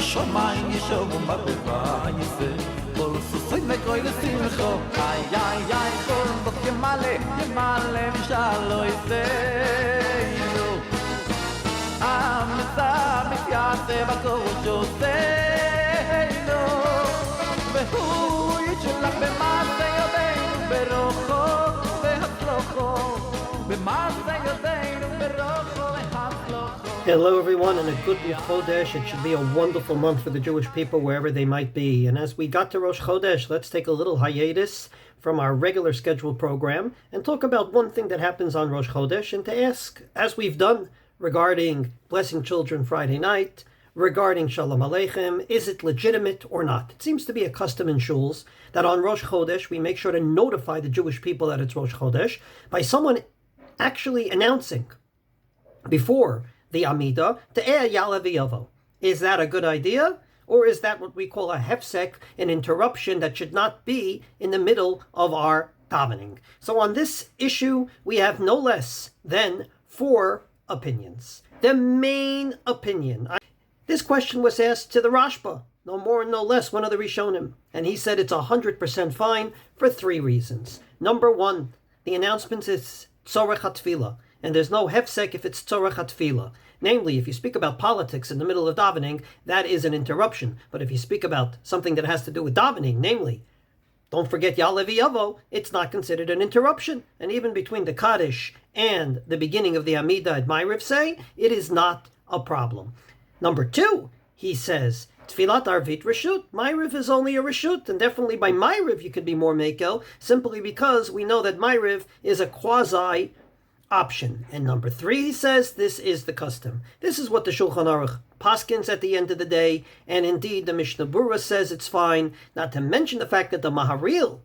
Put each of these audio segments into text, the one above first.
Shomain yeshom ba'beva yise Kol susay mekoy lesimcho Ay, ay, ay, kol bok yemale Vishalo yiseinu Amitza mityate b'kol yoseinu Vehu yishlach b'maase yodeinu Berocho vehatzlocho B'maase yodeinu Berocho vehatzlocho. Hello everyone, and a good Rosh Chodesh. It should be a wonderful month for the Jewish people wherever they might be. And as we got to Rosh Chodesh, let's take a little hiatus from our regular scheduled program and talk about one thing that happens on Rosh Chodesh, and to ask, as we've done regarding blessing children Friday night, regarding Shalom Aleichem, is it legitimate or not? It seems to be a custom in shuls that on Rosh Chodesh we make sure to notify the Jewish people that it's Rosh Chodesh by someone actually announcing before the Amida to Yaale Veyavo. Is that a good idea? Or is that what we call a hefsek, an interruption that should not be in the middle of our davening? So on this issue, we have no less than 4 opinions. The main opinion. This question was asked to the Rashba, no more and no less, one of the Rishonim. And he said it's 100% fine for 3 reasons. Number 1, the announcement is tzorech hatfilah. And there's no hefsek if it's tzorech hatfilah. Namely, if you speak about politics in the middle of davening, that is an interruption. But if you speak about something that has to do with davening, namely, don't forget Yaale Veyavo, it's not considered an interruption. And even between the Kaddish and the beginning of the Amida at Ma'ariv say, it is not a problem. Number 2, he says, Tfilat Arvit Reshut. Ma'ariv is only a Reshut, and definitely by Ma'ariv you could be more Mekel, simply because we know that Ma'ariv is a quasi option. And number 3, he says, this is the custom. This is what the Shulchan Aruch paskins at the end of the day, and indeed the Mishnah Berurah says it's fine, not to mention the fact that the Maharil,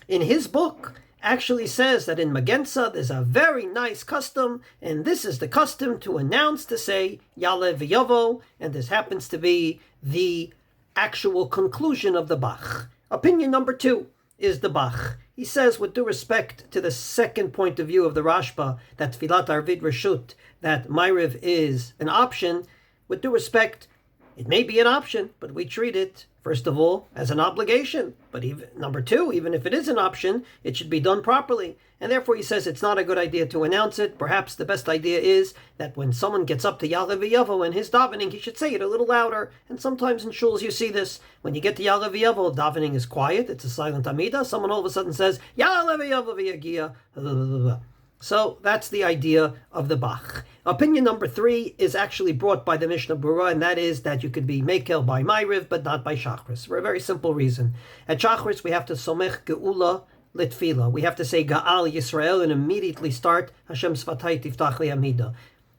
in his book, actually says that in Magensa there's a very nice custom, and this is the custom to announce, to say Yaale Veyavo, and this happens to be the actual conclusion of the Bach. Opinion number 2 is the Bach. He says, with due respect to the second point of view of the Rashba, that Tfilat Arvit Reshut, that Ma'ariv is an option, with due respect, it may be an option, but we treat it, first of all, as an obligation. But even, number 2, even if it is an option, it should be done properly. And therefore he says it's not a good idea to announce it. Perhaps the best idea is that when someone gets up to Yaale Veyavo in his davening, he should say it a little louder. And sometimes in shuls you see this. When you get to Yaale Veyavo, davening is quiet, it's a silent Amida. Someone all of a sudden says, Yaale Veyavo v'yagia. So that's the idea of the Bach. Opinion number 3 is actually brought by the Mishnah Berurah, and that is that you could be Mekel by Ma'ariv, but not by Shachris, for a very simple reason. At Shachris, we have to Somech Geula Litfila. We have to say Ga'al Yisrael and immediately start Hashem Svatay Tiftach Li Amida.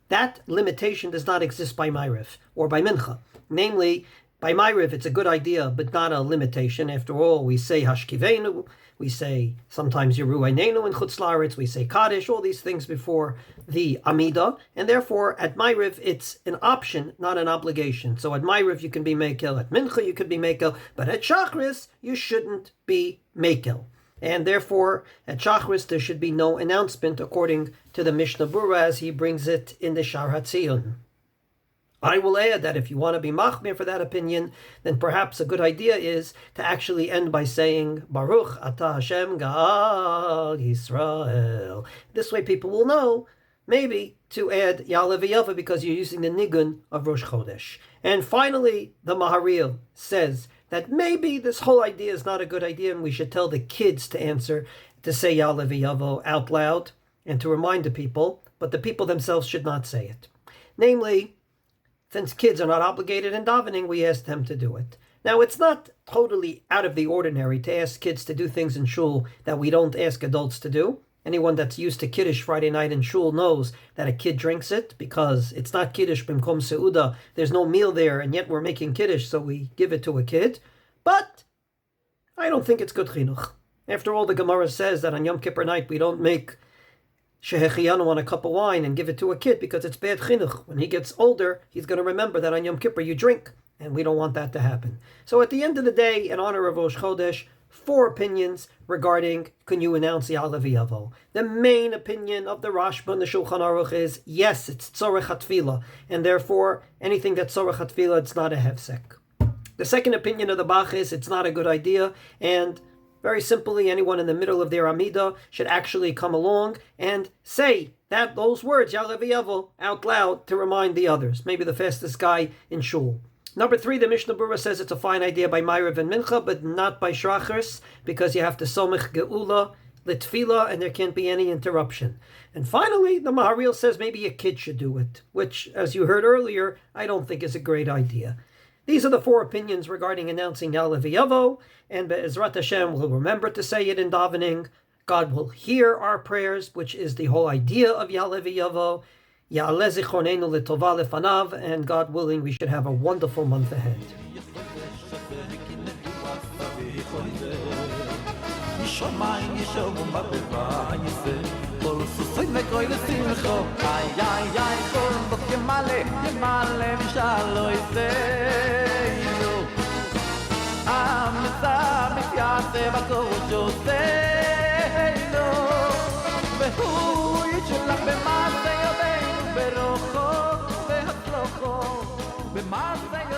That limitation does not exist by Ma'ariv or by Mincha. Namely, by Ma'ariv, it's a good idea, but not a limitation. After all, we say Hashkivenu, we say sometimes Yeru Einenu in Chutz La'aretz, we say Kaddish, all these things before the Amida, and therefore at Ma'ariv it's an option, not an obligation. So at Ma'ariv you can be Mekel, at Mincha you could be Mekel, but at Shachris you shouldn't be Mekel. And therefore at Shachris there should be no announcement according to the Mishnah Berurah as he brings it in the Shar HaTziyun. I will add that if you want to be machmir for that opinion, then perhaps a good idea is to actually end by saying Baruch Atah Hashem Ga'al Yisrael. This way people will know, maybe, to add Yaale Veyavo because you're using the nigun of Rosh Chodesh. And finally, the Maharil says that maybe this whole idea is not a good idea and we should tell the kids to answer, to say Yaale Veyavo out loud and to remind the people, but the people themselves should not say it. Namely, since kids are not obligated in davening, we ask them to do it. Now, it's not totally out of the ordinary to ask kids to do things in shul that we don't ask adults to do. Anyone that's used to Kiddush Friday night in shul knows that a kid drinks it because it's not Kiddush b'mkom seuda. There's no meal there, and yet we're making Kiddush, so we give it to a kid. But I don't think it's good chinuch. After all, the Gemara says that on Yom Kippur night we don't make shehechiyanu on a cup of wine and give it to a kid because it's bad chinuch. When he gets older, he's going to remember that on Yom Kippur you drink, and we don't want that to happen. So at the end of the day, in honor of Rosh Chodesh, 4 opinions regarding can you announce Yaale Veyavo. The main opinion of the Rashba and the Shulchan Aruch is yes, it's tzorech hatfila, and therefore anything that's tzorech hatfila, it's not a hefsek. The second opinion of the Bach is it's not a good idea, and very simply, anyone in the middle of their Amidah should actually come along and say those words, Yaale Veyavo, out loud to remind the others. Maybe the fastest guy in shul. Number 3, the Mishnah Berurah says it's a fine idea by Ma'ariv and Mincha, but not by Shrachers, because you have to somich geula, litfila, and there can't be any interruption. And finally, the Maharil says maybe a kid should do it, which, as you heard earlier, I don't think is a great idea. These are the 4 opinions regarding announcing Yaale Veyavo, and Be'ezrat Hashem will remember to say it in davening. God will hear our prayers, which is the whole idea of Yaale Veyavo. Ya'ale zichronenu l'tova lefanav, and God willing, we should have a wonderful month ahead. במעשה